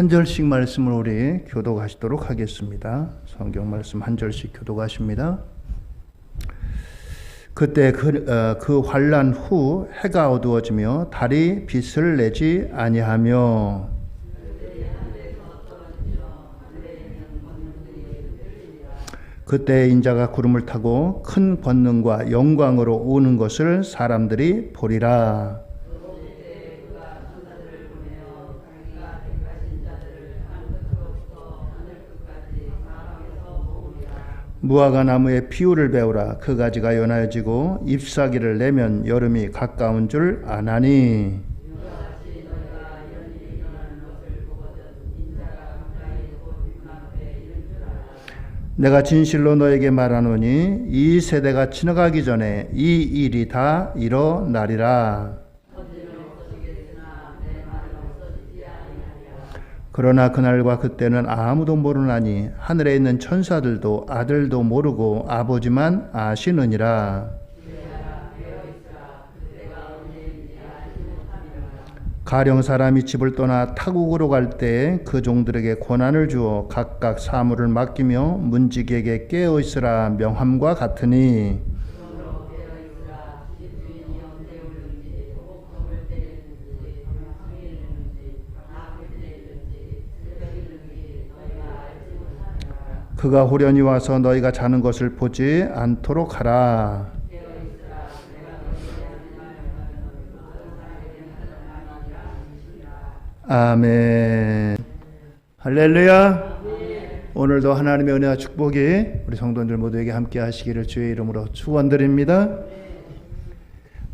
한 절씩 말씀을 우리 교독하시도록 하겠습니다. 성경 말씀 한 절씩 교독하십니다. 그때 그 환난 후 해가 어두워지며 달이 빛을 내지 아니하며 그때 인자가 구름을 타고 큰 권능과 영광으로 오는 것을 사람들이 보리라. 무화과 나무에 비유를 배우라. 그 가지가 연하여지고 잎사귀를 내면 여름이 가까운 줄 아나니. 내가 진실로 너에게 말하노니 이 세대가 지나가기 전에 이 일이 다 일어나리라. 그러나 그날과 그때는 아무도 모르나니 하늘에 있는 천사들도 아들도 모르고 아버지만 아시느니라. 가령 사람이 집을 떠나 타국으로 갈 때 그 종들에게 권한을 주어 각각 사물을 맡기며 문지기에게 깨어 있으라 명함과 같으니 그가 호련히 와서 너희가 자는 것을 보지 않도록 하라. 아멘. 할렐루야. 오늘도 하나님의 은혜와 축복이 우리 성도들 모두에게 함께 하시기를 주의 이름으로 축원드립니다.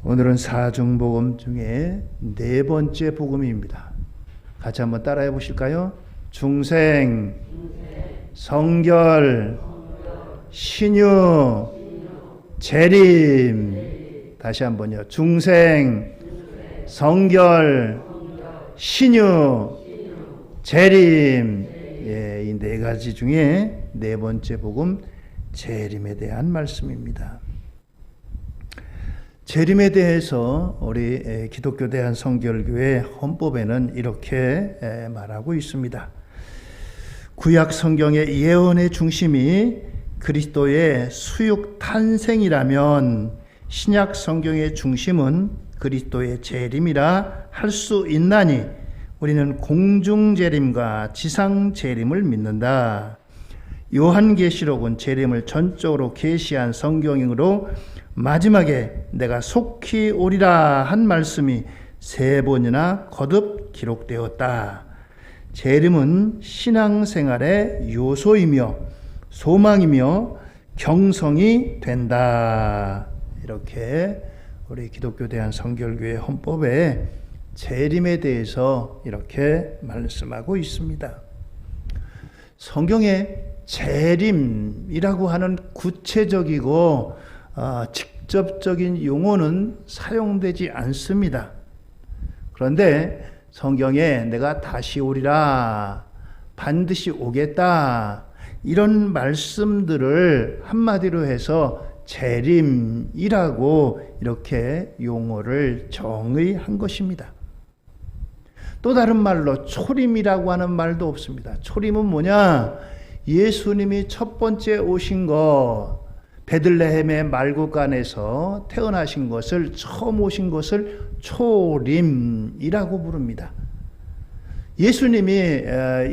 오늘은 사중복음 중에 네 번째 복음입니다. 같이 한번 따라해 보실까요? 중생, 성결, 신유, 재림. 다시 한번요. 중생, 성결, 신유, 재림. 예, 이 네 가지 중에 네 번째 복음 재림에 대한 말씀입니다. 재림에 대해서 우리 기독교 대한성결교회 헌법에는 이렇게 말하고 있습니다. 구약 성경의 예언의 중심이 그리스도의 수육 탄생이라면 신약 성경의 중심은 그리스도의 재림이라 할 수 있나니 우리는 공중 재림과 지상 재림을 믿는다. 요한계시록은 재림을 전적으로 계시한 성경이므로 마지막에 내가 속히 오리라 한 말씀이 3번이나 거듭 기록되었다. 재림은 신앙생활의 요소이며 소망이며 경성이 된다. 이렇게 우리 기독교 대한성결교회 헌법에 재림에 대해서 이렇게 말씀하고 있습니다. 성경에 재림이라고 하는 구체적이고 직접적인 용어는 사용되지 않습니다. 그런데 성경에 내가 다시 오리라, 반드시 오겠다, 이런 말씀들을 한마디로 해서 재림이라고 이렇게 용어를 정의한 것입니다. 또 다른 말로 초림이라고 하는 말도 없습니다. 초림은 뭐냐? 예수님이 첫 번째 오신 것, 베들레헴의 말구간에서 태어나신 것을, 처음 오신 것을 초림이라고 부릅니다. 예수님이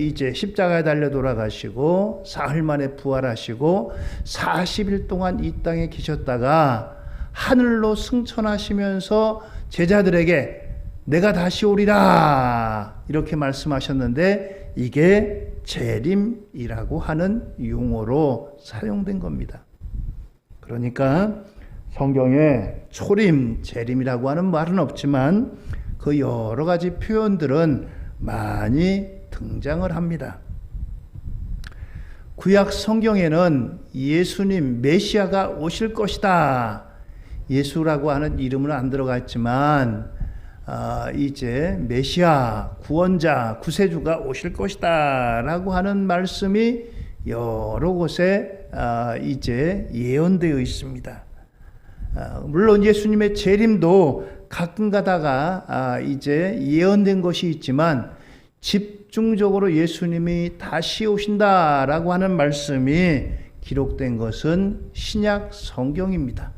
이제 십자가에 달려 돌아가시고 사흘 만에 부활하시고 40일 동안 이 땅에 계셨다가 하늘로 승천하시면서 제자들에게 내가 다시 오리라 이렇게 말씀하셨는데 이게 재림이라고 하는 용어로 사용된 겁니다. 그러니까 성경에 초림, 재림이라고 하는 말은 없지만 그 여러 가지 표현들은 많이 등장을 합니다. 구약 성경에는 예수님, 메시아가 오실 것이다. 예수라고 하는 이름은 안 들어가 있지만 이제 메시아, 구원자, 구세주가 오실 것이다 라고 하는 말씀이 여러 곳에 이제 예언되어 있습니다. 물론 예수님의 재림도 가끔 가다가 이제 예언된 것이 있지만 집중적으로 예수님이 다시 오신다라고 하는 말씀이 기록된 것은 신약 성경입니다.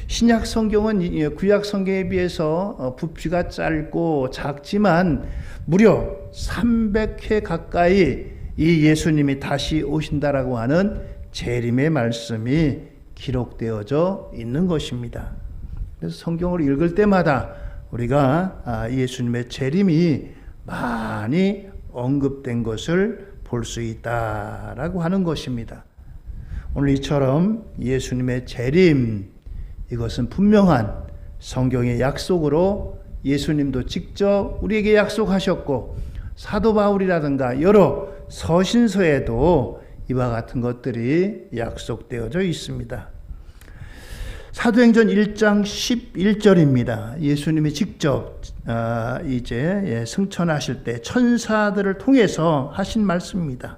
신약 성경은 구약 성경에 비해서 부피가 짧고 작지만 무려 300회 가까이 이 예수님이 다시 오신다라고 하는 재림의 말씀이 기록되어져 있는 것입니다. 그래서 성경을 읽을 때마다 우리가 예수님의 재림이 많이 언급된 것을 볼 수 있다라고 하는 것입니다. 오늘 이처럼 예수님의 재림, 이것은 분명한 성경의 약속으로 예수님도 직접 우리에게 약속하셨고 사도 바울이라든가 여러 서신서에도 이와 같은 것들이 약속되어져 있습니다. 사도행전 1장 11절입니다. 예수님이 직접 이제 승천하실 때 천사들을 통해서 하신 말씀입니다.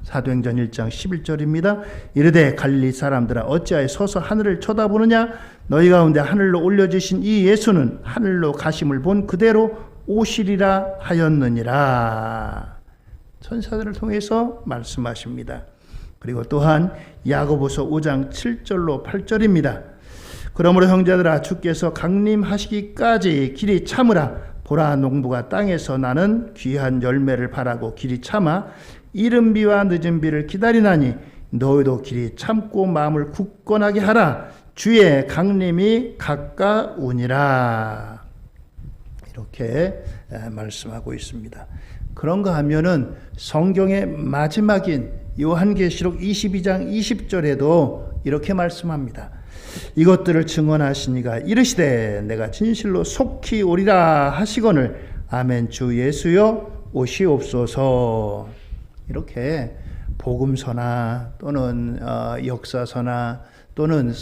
사도행전 1장 11절입니다. 이르되 갈릴리 사람들아 어찌하여 서서 하늘을 쳐다보느냐? 너희 가운데 하늘로 올려지신 이 예수는 하늘로 가심을 본 그대로 오시리라 하였느니라. 천사들을 통해서 말씀하십니다. 그리고 또한 야고보서 5장 7절로 8절입니다. 그러므로 형제들아 주께서 강림하시기까지 길이 참으라. 보라 농부가 땅에서 나는 귀한 열매를 바라고 길이 참아 이른 비와 늦은 비를 기다리나니 너희도 길이 참고 마음을 굳건하게 하라. 주의 강림이 가까우니라. 이렇게 말씀하고 있습니다. 그런가 하면은 성경의 마지막인 요한계시록 22장 20절에도 이렇게 말씀합니다. 이것들을 증언하시니가 이르시되 내가 진실로 속히 오리라 하시거늘 아멘. 주 예수여 오시옵소서. 이렇게 복음서나 또는 역사서나 또는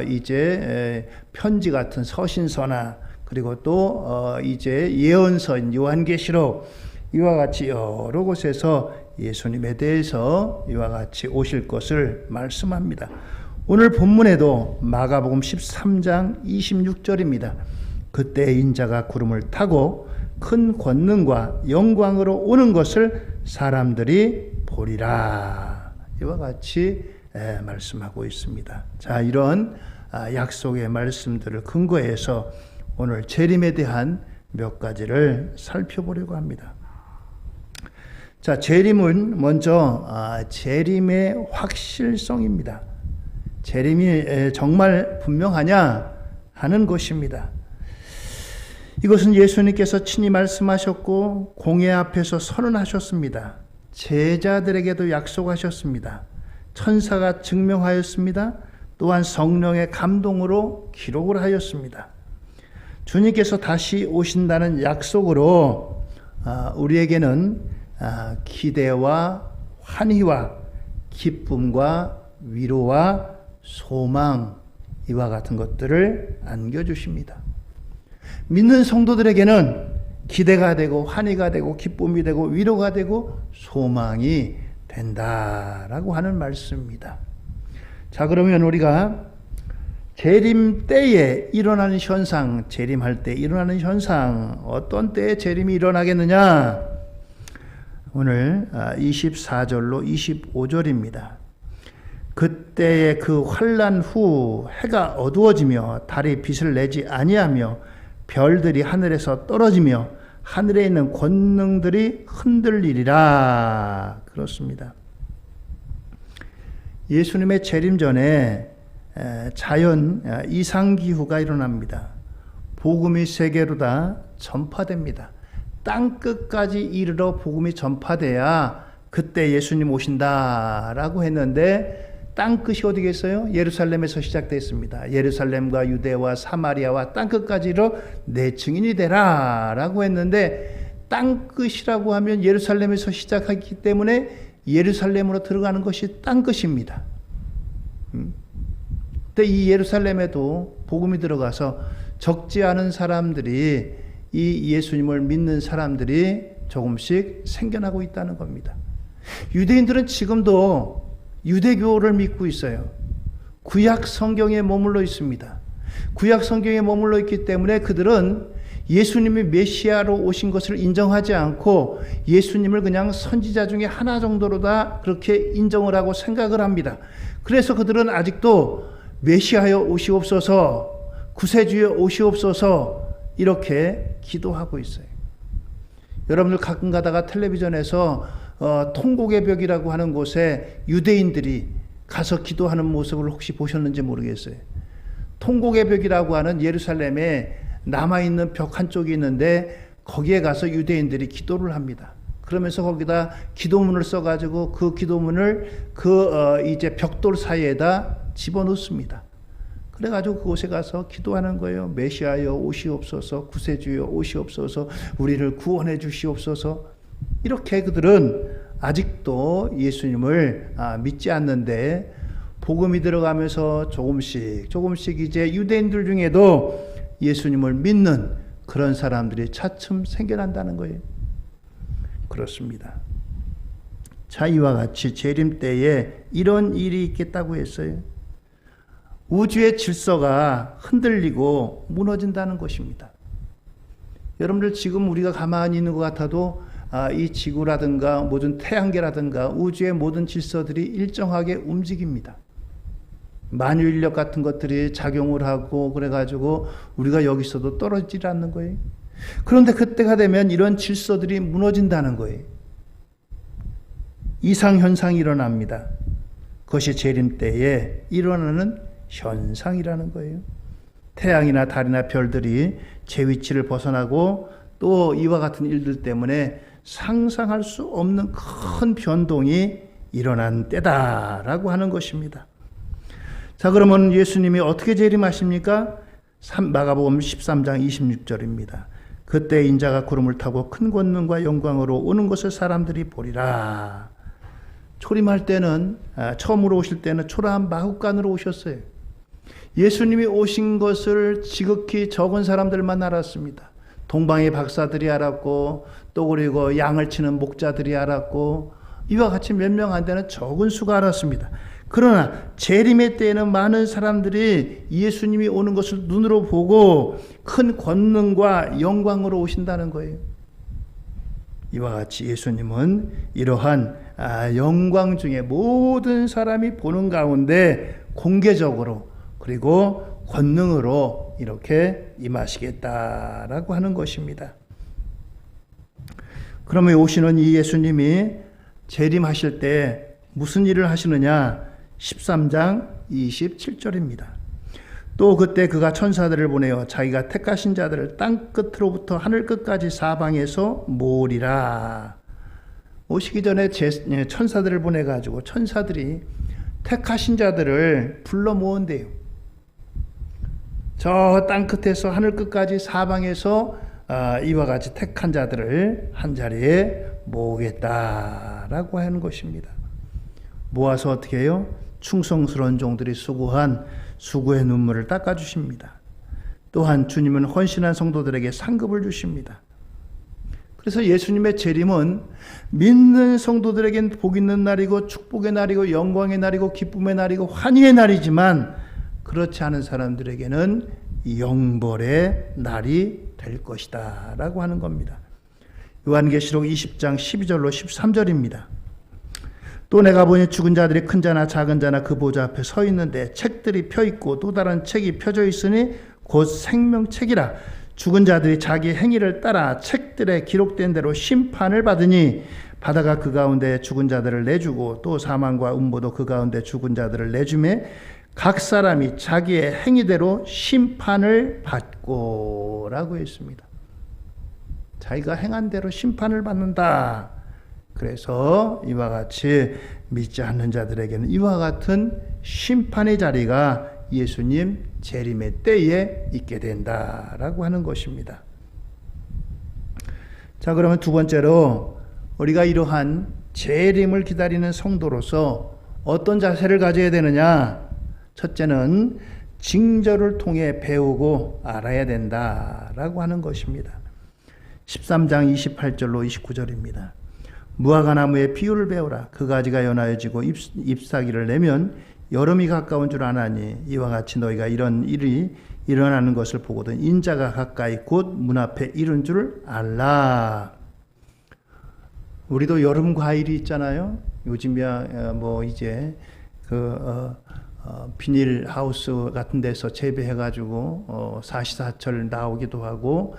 이제 편지 같은 서신서나 그리고 또 이제 예언서인 요한계시록 이와 같이 여러 곳에서 예수님에 대해서 이와 같이 오실 것을 말씀합니다. 오늘 본문에도 마가복음 13장 26절입니다. 그때 인자가 구름을 타고 큰 권능과 영광으로 오는 것을 사람들이 보리라. 이와 같이 말씀하고 있습니다. 자, 이런 약속의 말씀들을 근거해서 오늘 재림에 대한 몇 가지를 살펴보려고 합니다. 자, 재림은 먼저 재림의 확실성입니다. 재림이 정말 분명하냐 하는 것입니다. 이것은 예수님께서 친히 말씀하셨고 공회 앞에서 선언하셨습니다. 제자들에게도 약속하셨습니다. 천사가 증명하였습니다. 또한 성령의 감동으로 기록을 하였습니다. 주님께서 다시 오신다는 약속으로 우리에게는 기대와 환희와 기쁨과 위로와 소망 이와 같은 것들을 안겨주십니다. 믿는 성도들에게는 기대가 되고 환희가 되고 기쁨이 되고 위로가 되고 소망이 된다라고 하는 말씀입니다. 자, 그러면 우리가 재림 때에 일어나는 현상, 재림할 때 일어나는 현상, 어떤 때에 재림이 일어나겠느냐? 오늘 24절로 25절입니다. 그때의 그 환난 후 해가 어두워지며 달이 빛을 내지 아니하며 별들이 하늘에서 떨어지며 하늘에 있는 권능들이 흔들리리라. 그렇습니다. 예수님의 재림 전에 자연 이상기후가 일어납니다. 복음이 세계로 다 전파됩니다. 땅끝까지 이르러 복음이 전파돼야 그때 예수님 오신다라고 했는데 땅끝이 어디겠어요? 예루살렘에서 시작됐습니다. 예루살렘과 유대와 사마리아와 땅끝까지 이르러 내 증인이 되라 라고 했는데 땅끝이라고 하면 예루살렘에서 시작하기 때문에 예루살렘으로 들어가는 것이 땅끝입니다. 근데 이 예루살렘에도 복음이 들어가서 적지 않은 사람들이 이 예수님을 믿는 사람들이 조금씩 생겨나고 있다는 겁니다. 유대인들은 지금도 유대교를 믿고 있어요. 구약 성경에 머물러 있습니다. 구약 성경에 머물러 있기 때문에 그들은 예수님이 메시아로 오신 것을 인정하지 않고 예수님을 그냥 선지자 중에 하나 정도로다 그렇게 인정을 하고 생각을 합니다. 그래서 그들은 아직도 메시아여 오시옵소서, 구세주여 오시옵소서 이렇게 기도하고 있어요. 여러분들 가끔 가다가 텔레비전에서 통곡의 벽이라고 하는 곳에 유대인들이 가서 기도하는 모습을 혹시 보셨는지 모르겠어요. 통곡의 벽이라고 하는 예루살렘에 남아있는 벽 한쪽이 있는데 거기에 가서 유대인들이 기도를 합니다. 그러면서 거기다 기도문을 써가지고 그 기도문을 이제 벽돌 사이에다 집어넣습니다. 그래가지고 그곳에 가서 기도하는 거예요. 메시아여 오시옵소서, 구세주여 오시옵소서, 우리를 구원해 주시옵소서. 이렇게 그들은 아직도 예수님을 믿지 않는데 복음이 들어가면서 조금씩 이제 유대인들 중에도 예수님을 믿는 그런 사람들이 차츰 생겨난다는 거예요. 그렇습니다. 자, 이와 같이 재림 때에 이런 일이 있겠다고 했어요. 우주의 질서가 흔들리고 무너진다는 것입니다. 여러분들 지금 우리가 가만히 있는 것 같아도 이 지구라든가 모든 태양계라든가 우주의 모든 질서들이 일정하게 움직입니다. 만유인력 같은 것들이 작용을 하고 그래가지고 우리가 여기서도 떨어지지 않는 거예요. 그런데 그때가 되면 이런 질서들이 무너진다는 거예요. 이상현상이 일어납니다. 그것이 재림 때에 일어나는 현상이라는 거예요. 태양이나 달이나 별들이 제 위치를 벗어나고 또 이와 같은 일들 때문에 상상할 수 없는 큰 변동이 일어난 때다라고 하는 것입니다. 자, 그러면 예수님이 어떻게 재림하십니까? 마가복음 13장 26절입니다. 그때 인자가 구름을 타고 큰 권능과 영광으로 오는 것을 사람들이 보리라. 초림할 때는 처음으로 오실 때는 초라한 마구간으로 오셨어요. 예수님이 오신 것을 지극히 적은 사람들만 알았습니다. 동방의 박사들이 알았고 또 그리고 양을 치는 목자들이 알았고 이와 같이 몇 명 안 되는 적은 수가 알았습니다. 그러나 재림의 때에는 많은 사람들이 예수님이 오는 것을 눈으로 보고 큰 권능과 영광으로 오신다는 거예요. 이와 같이 예수님은 이러한 영광 중에 모든 사람이 보는 가운데 공개적으로 그리고 권능으로 이렇게 임하시겠다라고 하는 것입니다. 그러면 오시는 이 예수님이 재림하실 때 무슨 일을 하시느냐? 13장 27절입니다. 또 그때 그가 천사들을 보내어 자기가 택하신 자들을 땅 끝으로부터 하늘 끝까지 사방에서 모으리라. 오시기 전에 천사들을 보내가지고 천사들이 택하신 자들을 불러 모은대요. 저 땅 끝에서 하늘 끝까지 사방에서 이와 같이 택한 자들을 한자리에 모으겠다라고 하는 것입니다. 모아서 어떻게 해요? 충성스러운 종들이 수고한 수고의 눈물을 닦아주십니다. 또한 주님은 헌신한 성도들에게 상급을 주십니다. 그래서 예수님의 재림은 믿는 성도들에겐 복 있는 날이고 축복의 날이고 영광의 날이고 기쁨의 날이고 환희의 날이지만 그렇지 않은 사람들에게는 영벌의 날이 될 것이다 라고 하는 겁니다. 요한계시록 20장 12절로 13절입니다. 또 내가 보니 죽은 자들이 큰 자나 작은 자나 그 보좌 앞에 서 있는데 책들이 펴 있고 또 다른 책이 펴져 있으니 곧 생명책이라. 죽은 자들이 자기 행위를 따라 책들에 기록된 대로 심판을 받으니 바다가 그 가운데 죽은 자들을 내주고 또 사망과 음보도 그 가운데 죽은 자들을 내주매 각 사람이 자기의 행위대로 심판을 받고 라고 했습니다. 자기가 행한 대로 심판을 받는다. 그래서 이와 같이 믿지 않는 자들에게는 이와 같은 심판의 자리가 예수님 재림의 때에 있게 된다라고 하는 것입니다. 자, 그러면 두 번째로 우리가 이러한 재림을 기다리는 성도로서 어떤 자세를 가져야 되느냐? 첫째는 징조를 통해 배우고 알아야 된다라고 하는 것입니다. 13장 28절로 29절입니다. 무화과 나무의 비유를 배우라. 그 가지가 연하여지고 잎사귀를 내면 여름이 가까운 줄 아나니 이와 같이 너희가 이런 일이 일어나는 것을 보거든 인자가 가까이 곧 문 앞에 이른 줄 알라. 우리도 여름 과일이 있잖아요. 요즘이야 뭐 이제 비닐 하우스 같은 데서 재배해가지고 사시사철 나오기도 하고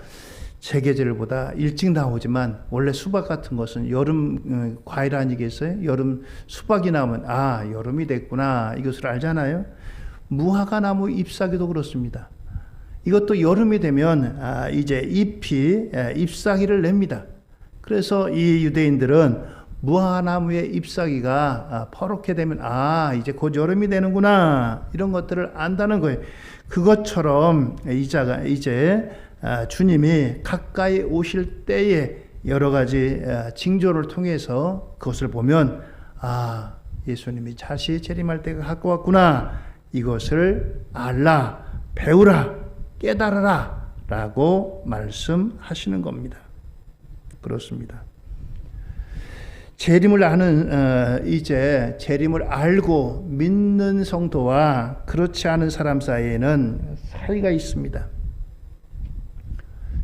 세계절보다 일찍 나오지만 원래 수박 같은 것은 여름 과일 아니겠어요? 여름 수박이 나오면 여름이 됐구나 이것을 알잖아요. 무화과나무 잎사귀도 그렇습니다. 이것도 여름이 되면 이제 잎사귀를 냅니다. 그래서 이 유대인들은 무화과나무의 잎사귀가 퍼렇게 되면 이제 곧 여름이 되는구나 이런 것들을 안다는 거예요. 그것처럼 이제 주님이 가까이 오실 때에 여러 가지 징조를 통해서 그것을 보면 예수님이 다시 재림할 때가 가까웠구나 이것을 알라, 배우라, 깨달아라 라고 말씀하시는 겁니다. 그렇습니다. 재림을 아는 이제 재림을 알고 믿는 성도와 그렇지 않은 사람 사이에는 사이가 있습니다.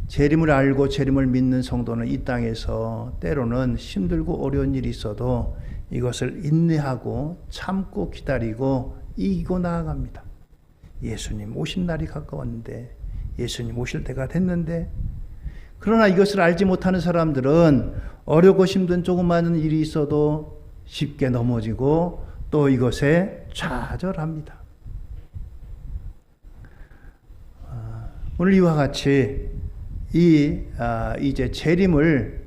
재림을 알고 재림을 믿는 성도는 이 땅에서 때로는 힘들고 어려운 일이 있어도 이것을 인내하고 참고 기다리고 이기고 나아갑니다. 예수님 오신 날이 가까웠는데, 예수님 오실 때가 됐는데, 그러나 이것을 알지 못하는 사람들은 어렵고 힘든 조그마한 일이 있어도 쉽게 넘어지고 또 이것에 좌절합니다. 오늘 이와 같이 이제 재림을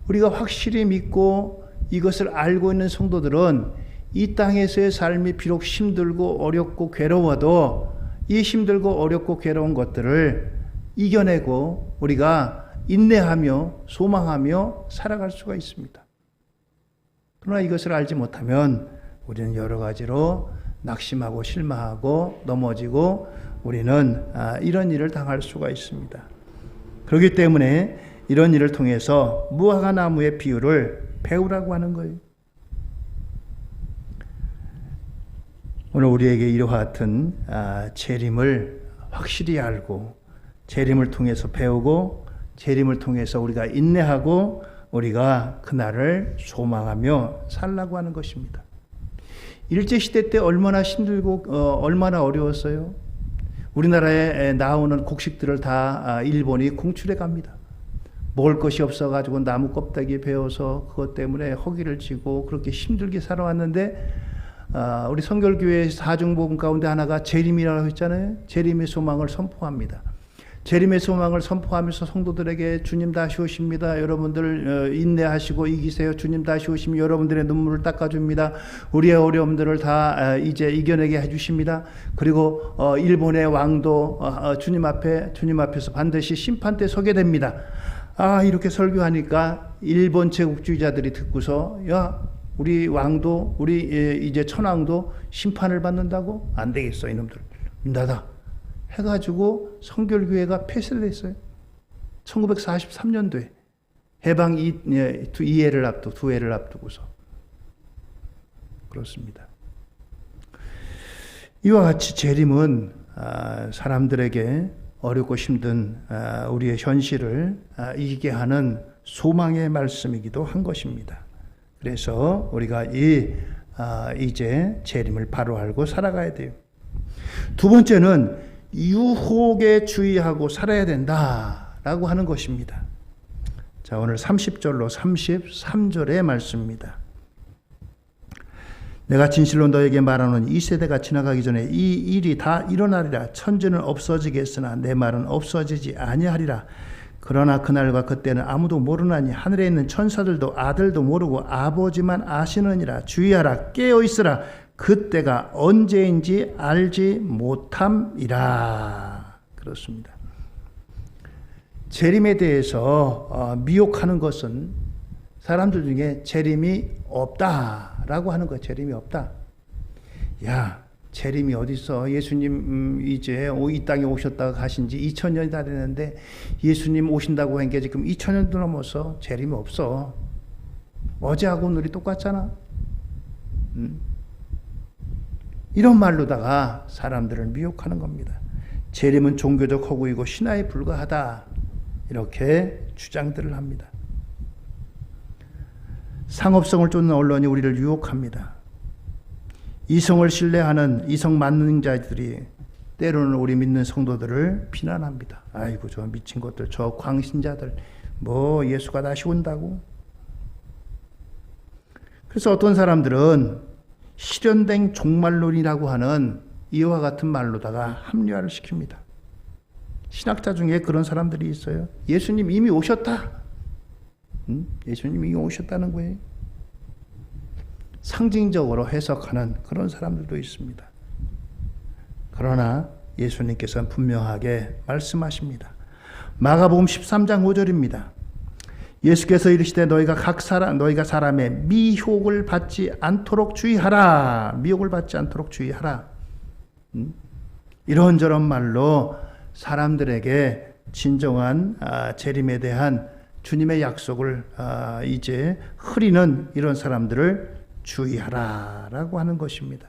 우리가 확실히 믿고 이것을 알고 있는 성도들은 이 땅에서의 삶이 비록 힘들고 어렵고 괴로워도 이 힘들고 어렵고 괴로운 것들을 이겨내고 우리가 인내하며 소망하며 살아갈 수가 있습니다. 그러나 이것을 알지 못하면 우리는 여러 가지로 낙심하고 실망하고 넘어지고 우리는 이런 일을 당할 수가 있습니다. 그렇기 때문에 이런 일을 통해서 무화과나무의 비유를 배우라고 하는 거예요. 오늘 우리에게 이와 같은 재림을 확실히 알고 재림을 통해서 배우고 재림을 통해서 우리가 인내하고 우리가 그날을 소망하며 살라고 하는 것입니다. 일제시대 때 얼마나 힘들고 얼마나 어려웠어요. 우리나라에 나오는 곡식들을 다 일본이 공출해 갑니다. 먹을 것이 없어가지고 나무 껍데기 베어서 그것 때문에 허기를 지고 그렇게 힘들게 살아왔는데 우리 성결교회 사중복음 가운데 하나가 재림이라고 했잖아요. 재림의 소망을 선포합니다. 재림의 소망을 선포하면서 성도들에게 주님 다시 오십니다. 여러분들 인내하시고 이기세요. 주님 다시 오시면 여러분들의 눈물을 닦아줍니다. 우리의 어려움들을 다 이제 이겨내게 해주십니다. 그리고 일본의 왕도 주님 앞에서 반드시 심판대 서게 됩니다. 이렇게 설교하니까 일본 제국주의자들이 듣고서 우리 왕도 우리 이제 천황도 심판을 받는다고? 안 되겠어 이놈들. 나다. 해가지고 성결교회가 폐쇄를 했어요. 1943년도에 해방 2해를 앞두고서 그렇습니다. 이와 같이 재림은 사람들에게 어렵고 힘든 우리의 현실을 이기게 하는 소망의 말씀이기도 한 것입니다. 그래서 우리가 이제 재림을 바로 알고 살아가야 돼요. 두 번째는 유혹에 주의하고 살아야 된다라고 하는 것입니다. 자, 오늘 30절로 33절의 말씀입니다. 내가 진실로 너에게 말하노니 이 세대가 지나가기 전에 이 일이 다 일어나리라. 천지는 없어지겠으나 내 말은 없어지지 아니하리라. 그러나 그날과 그때는 아무도 모르나니 하늘에 있는 천사들도 아들도 모르고 아버지만 아시느니라. 주의하라, 깨어있으라. 그때가 언제인지 알지 못함이라. 그렇습니다. 재림에 대해서 미혹하는 것은 사람들 중에 재림이 없다라고 하는 거예요. 재림이 없다. 재림이 어디 있어? 예수님 이제 이 땅에 오셨다가 가신 지 2000년이 다 됐는데 예수님 오신다고 한 게 지금 2000년도 넘어서 재림이 없어. 어제하고 오늘이 똑같잖아. 이런 말로다가 사람들을 미혹하는 겁니다. 재림은 종교적 허구이고 신화에 불과하다. 이렇게 주장들을 합니다. 상업성을 쫓는 언론이 우리를 유혹합니다. 이성을 신뢰하는 이성 만능자들이 때로는 우리 믿는 성도들을 비난합니다. 아이고 저 미친 것들, 저 광신자들, 뭐 예수가 다시 온다고. 그래서 어떤 사람들은 실현된 종말론이라고 하는 이와 같은 말로다가 합리화를 시킵니다. 신학자 중에 그런 사람들이 있어요. 예수님 이미 오셨다. 예수님 이미 오셨다는 거예요. 상징적으로 해석하는 그런 사람들도 있습니다. 그러나 예수님께서는 분명하게 말씀하십니다. 마가복음 13장 5절입니다. 예수께서 이르시되 너희가 사람의 미혹을 받지 않도록 주의하라. 미혹을 받지 않도록 주의하라. 이런저런 말로 사람들에게 진정한 재림에 대한 주님의 약속을 이제 흐리는 이런 사람들을 주의하라라고 하는 것입니다.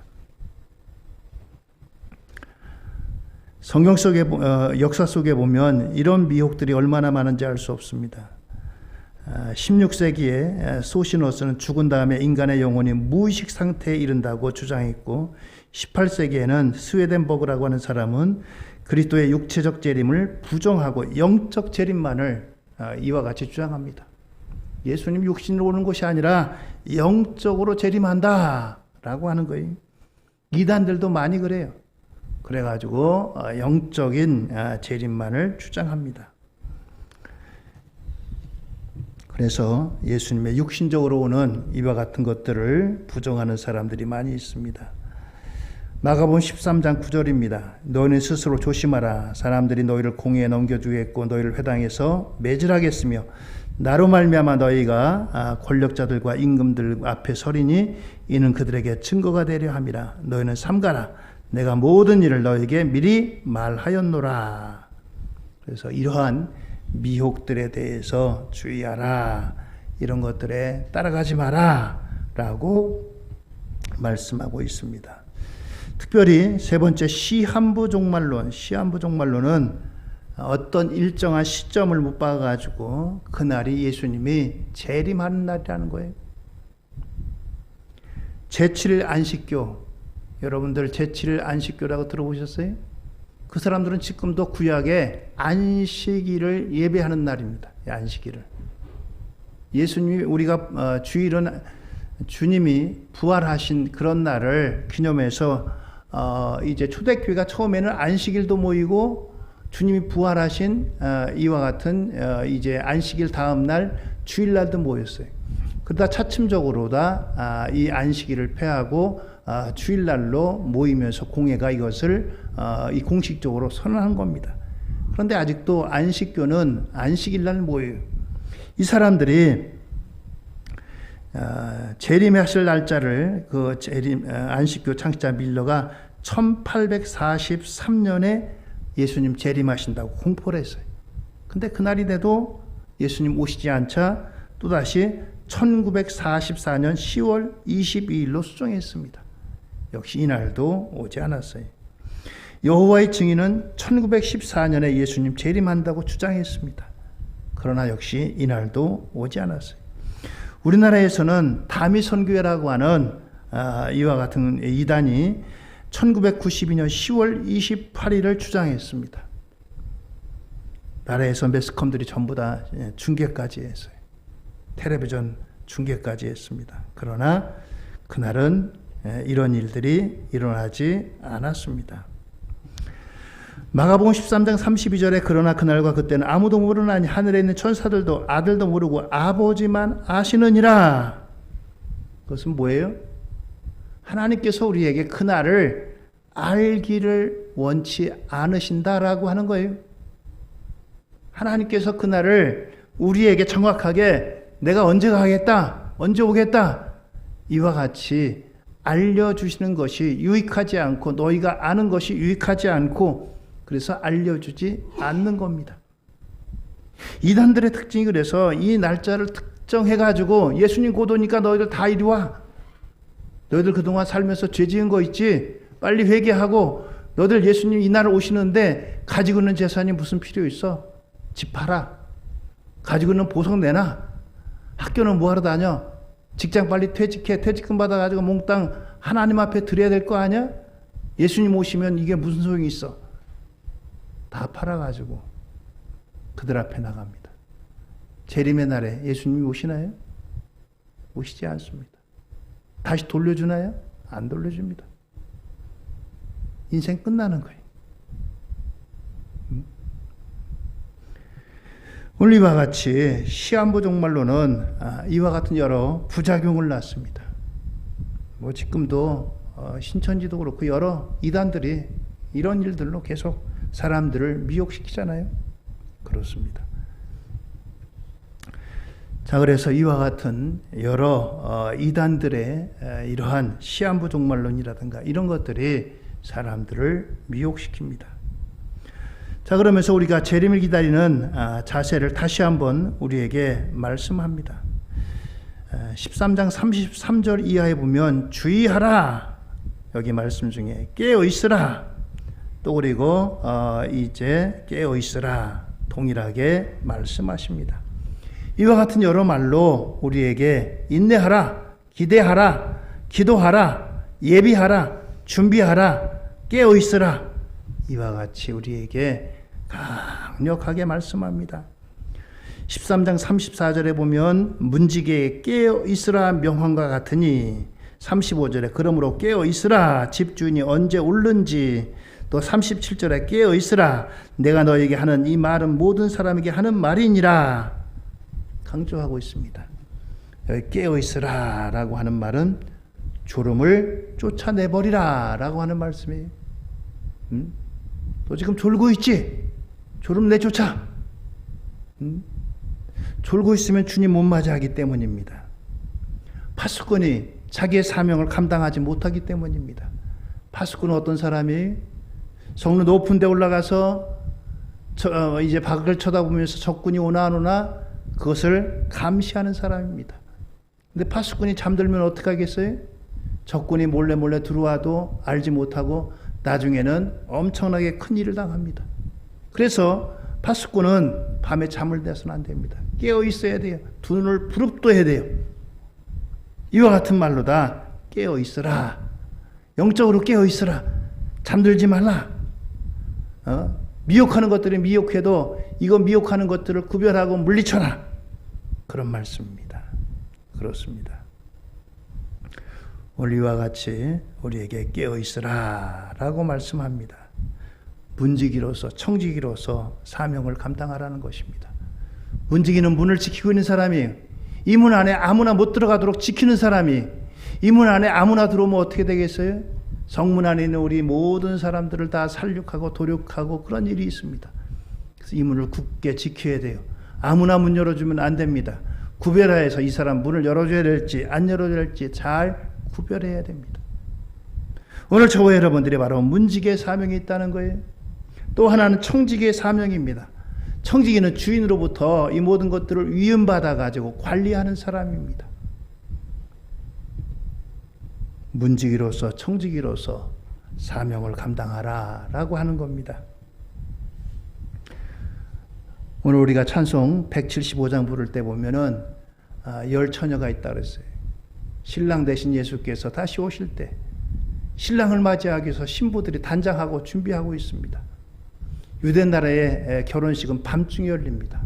성경 속에 역사 속에 보면 이런 미혹들이 얼마나 많은지 알 수 없습니다. 16세기에 소시노스는 죽은 다음에 인간의 영혼이 무의식 상태에 이른다고 주장했고 18세기에는 스웨덴버그라고 하는 사람은 그리스도의 육체적 재림을 부정하고 영적 재림만을 이와 같이 주장합니다. 예수님 육신으로 오는 것이 아니라 영적으로 재림한다 라고 하는 거예요. 이단들도 많이 그래요. 그래가지고 영적인 재림만을 주장합니다. 그래서 예수님의 육신적으로 오는 이와 같은 것들을 부정하는 사람들이 많이 있습니다. 마가복음 13장 9절입니다. 너희는 스스로 조심하라. 사람들이 너희를 공의에 넘겨주겠고 너희를 회당에서 매질하겠으며 나로 말미암아 너희가 권력자들과 임금들 앞에 서리니 이는 그들에게 증거가 되려 함이라. 너희는 삼가라. 내가 모든 일을 너희에게 미리 말하였노라. 그래서 이러한 미혹들에 대해서 주의하라. 이런 것들에 따라가지 마라 라고 말씀하고 있습니다. 특별히 세 번째 시한부 종말론. 시한부 종말론은 어떤 일정한 시점을 못 봐가지고 그날이 예수님이 재림하는 날이라는 거예요. 제7일 안식교. 여러분들 제7일 안식교라고 들어보셨어요? 그 사람들은 지금도 구약에 안식일을 예배하는 날입니다. 안식일을. 예수님이 우리가 주일은 주님이 부활하신 그런 날을 기념해서 이제 초대교회가 처음에는 안식일도 모이고 주님이 부활하신 이와 같은 이제 안식일 다음 날 주일날도 모였어요. 그러다 차츰적으로다 이 안식일을 폐하고 주일날로 모이면서 공회가 이것을 이 공식적으로 선언한 겁니다. 그런데 아직도 안식교는 안식일날 모여요. 이 사람들이 재림하실 날짜를 그 안식교 창시자 밀러가 1843년에 예수님 재림하신다고 공포를 했어요. 근데 그날이 돼도 예수님 오시지 않자 또다시 1944년 10월 22일로 수정했습니다. 역시 이날도 오지 않았어요. 여호와의 증인은 1914년에 예수님 재림한다고 주장했습니다. 그러나 역시 이날도 오지 않았어요. 우리나라에서는 다미선교회라고 하는 이와 같은 이단이 1992년 10월 28일을 주장했습니다. 나라에서 매스컴들이 전부 다 중계까지 했어요. 텔레비전 중계까지 했습니다. 그러나 그날은 이런 일들이 일어나지 않았습니다. 마가복음 13장 32절에 그러나 그날과 그때는 아무도 모르나니 하늘에 있는 천사들도 아들도 모르고 아버지만 아시느니라. 그것은 뭐예요? 하나님께서 우리에게 그날을 알기를 원치 않으신다라고 하는 거예요. 하나님께서 그날을 우리에게 정확하게 내가 언제 가겠다, 언제 오겠다 이와 같이 알려주시는 것이 유익하지 않고 너희가 아는 것이 유익하지 않고 그래서 알려주지 않는 겁니다. 이단들의 특징이 그래서 이 날짜를 특정해가지고 예수님 곧 오니까 너희들 다 이리 와. 너희들 그동안 살면서 죄 지은 거 있지? 빨리 회개하고 너들 예수님 이날 오시는데 가지고 있는 재산이 무슨 필요 있어? 집 팔아. 가지고 있는 보석 내놔. 학교는 뭐하러 다녀? 직장 빨리 퇴직해. 퇴직금 받아가지고 몽땅 하나님 앞에 드려야 될 거 아니야? 예수님 오시면 이게 무슨 소용이 있어? 다 팔아가지고 그들 앞에 나갑니다. 재림의 날에 예수님이 오시나요? 오시지 않습니다. 다시 돌려주나요? 안 돌려줍니다. 인생 끝나는 거예요. 오늘 이와 같이 시한부 종말론은 이와 같은 여러 부작용을 낳습니다. 뭐 지금도 신천지도 그렇고 여러 이단들이 이런 일들로 계속 사람들을 미혹시키잖아요. 그렇습니다. 자, 그래서 이와 같은 여러 이단들의 이러한 시한부 종말론이라든가 이런 것들이 사람들을 미혹시킵니다. 자, 그러면서 우리가 재림을 기다리는 자세를 다시 한번 우리에게 말씀합니다. 13장 33절 이하에 보면 주의하라, 여기 말씀 중에 깨어 있으라, 또 그리고 이제 깨어 있으라 동일하게 말씀하십니다. 이와 같은 여러 말로 우리에게 인내하라, 기대하라, 기도하라, 예비하라, 준비하라, 깨어 있으라, 이와 같이 우리에게 강력하게 말씀합니다. 13장 34절에 보면 문지기에 깨어 있으라 명함과 같으니, 35절에 그러므로 깨어 있으라 집주인이 언제 울는지, 또 37절에 깨어 있으라 내가 너에게 하는 이 말은 모든 사람에게 하는 말이니라 강조하고 있습니다. 여기 깨어 있으라 라고 하는 말은 졸음을 쫓아내버리라 라고 하는 말씀이에요. 너 지금 졸고 있지? 졸음 내쫓아. 졸고 있으면 주님 못 맞이하기 때문입니다. 파수꾼이 자기의 사명을 감당하지 못하기 때문입니다. 파수꾼은 어떤 사람이 성로 높은 데 올라가서 이제 밖을 쳐다보면서 적군이 오나 안 오나 그것을 감시하는 사람입니다. 근데 파수꾼이 잠들면 어떻게 하겠어요? 적군이 몰래 들어와도 알지 못하고 나중에는 엄청나게 큰 일을 당합니다. 그래서 파수꾼은 밤에 잠을 자서는 안 됩니다. 깨어 있어야 돼요. 두 눈을 부릅떠야 돼요. 이와 같은 말로 다 깨어 있으라. 영적으로 깨어 있으라. 잠들지 말라. 미혹하는 것들이 미혹해도 이거 미혹하는 것들을 구별하고 물리쳐라. 그런 말씀입니다. 그렇습니다. 오늘 이와 같이 우리에게 깨어 있으라 라고 말씀합니다. 문지기로서 청지기로서 사명을 감당하라는 것입니다. 문지기는 문을 지키고 있는 사람이, 이 문 안에 아무나 못 들어가도록 지키는 사람이, 이 문 안에 아무나 들어오면 어떻게 되겠어요? 성문 안에 있는 우리 모든 사람들을 다 살육하고 도륙하고 그런 일이 있습니다. 그래서 이 문을 굳게 지켜야 돼요. 아무나 문 열어주면 안 됩니다. 구별해서 이 사람 문을 열어줘야 될지 안 열어줘야 될지 잘 구별해야 됩니다. 오늘 저와 여러분들이 바로 문지기의 사명이 있다는 거예요. 또 하나는 청지기의 사명입니다. 청지기는 주인으로부터 이 모든 것들을 위임받아 가지고 관리하는 사람입니다. 문지기로서 청지기로서 사명을 감당하라 라고 하는 겁니다. 오늘 우리가 찬송 175장 부를 때 보면은 열 처녀가 있다 그랬어요. 신랑 대신 예수께서 다시 오실 때 신랑을 맞이하기 위해서 신부들이 단장하고 준비하고 있습니다. 유대 나라의 결혼식은 밤중에 열립니다.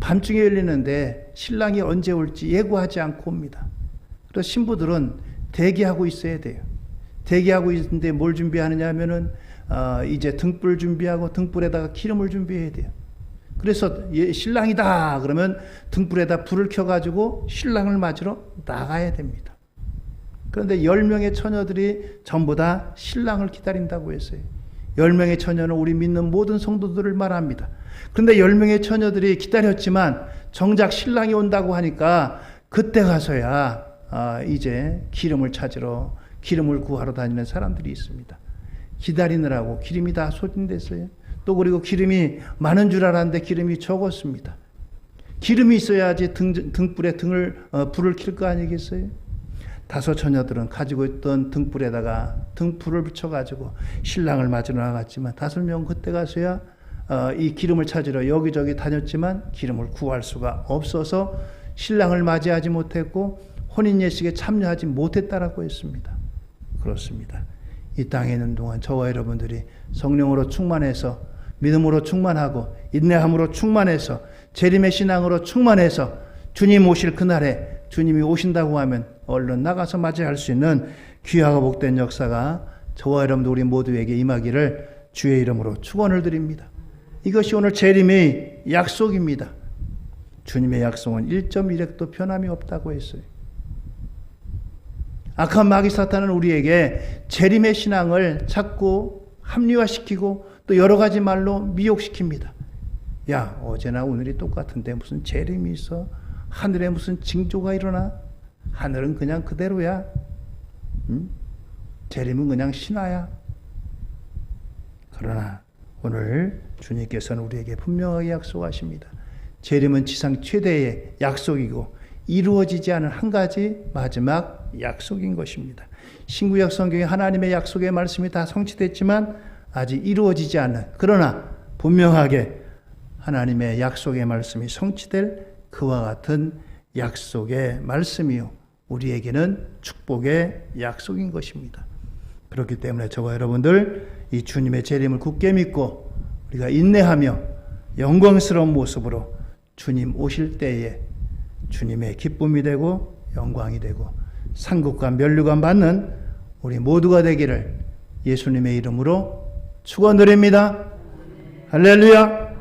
밤중에 열리는데 신랑이 언제 올지 예고하지 않고 옵니다. 그래서 신부들은 대기하고 있어야 돼요. 대기하고 있는데 뭘 준비하느냐 하면은 이제 등불 준비하고 등불에다가 기름을 준비해야 돼요. 그래서 신랑이다 그러면 등불에다 불을 켜가지고 신랑을 맞으러 나가야 됩니다. 그런데 10명의 처녀들이 전부 다 신랑을 기다린다고 했어요. 10명의 처녀는 우리 믿는 모든 성도들을 말합니다. 그런데 10명의 처녀들이 기다렸지만 정작 신랑이 온다고 하니까 그때 가서야 이제 기름을 찾으러 기름을 구하러 다니는 사람들이 있습니다. 기다리느라고 기름이 다 소진됐어요. 또 그리고 기름이 많은 줄 알았는데 기름이 적었습니다. 기름이 있어야지 등불에 불을 켤 거 아니겠어요? 다섯 처녀들은 가지고 있던 등불에다가 등불을 붙여가지고 신랑을 맞으러 나갔지만 5명 그때 가서야 이 기름을 찾으러 여기저기 다녔지만 기름을 구할 수가 없어서 신랑을 맞이하지 못했고 혼인예식에 참여하지 못했다라고 했습니다. 그렇습니다. 이 땅에 있는 동안 저와 여러분들이 성령으로 충만해서 믿음으로 충만하고 인내함으로 충만해서 재림의 신앙으로 충만해서 주님 오실 그날에 주님이 오신다고 하면 얼른 나가서 맞이할 수 있는 귀하고 복된 역사가 저와 여러분들 우리 모두에게 임하기를 주의 이름으로 축원을 드립니다. 이것이 오늘 재림의 약속입니다. 주님의 약속은 1.1획도 변함이 없다고 했어요. 악한 마귀 사탄은 우리에게 재림의 신앙을 자꾸 합리화시키고 또 여러 가지 말로 미혹시킵니다. 야, 어제나 오늘이 똑같은데 무슨 재림이 있어? 하늘에 무슨 징조가 일어나? 하늘은 그냥 그대로야. 재림은 그냥 신화야. 그러나 오늘 주님께서는 우리에게 분명하게 약속하십니다. 재림은 지상 최대의 약속이고 이루어지지 않은 한 가지 마지막 약속인 것입니다. 신구약 성경에 하나님의 약속의 말씀이 다 성취됐지만 아직 이루어지지 않는, 그러나 분명하게 하나님의 약속의 말씀이 성취될 그와 같은 약속의 말씀이요, 우리에게는 축복의 약속인 것입니다. 그렇기 때문에 저와 여러분들 이 주님의 재림을 굳게 믿고 우리가 인내하며 영광스러운 모습으로 주님 오실 때에 주님의 기쁨이 되고 영광이 되고 상급과 면류관 받는 우리 모두가 되기를 예수님의 이름으로 축원드립니다. 할렐루야.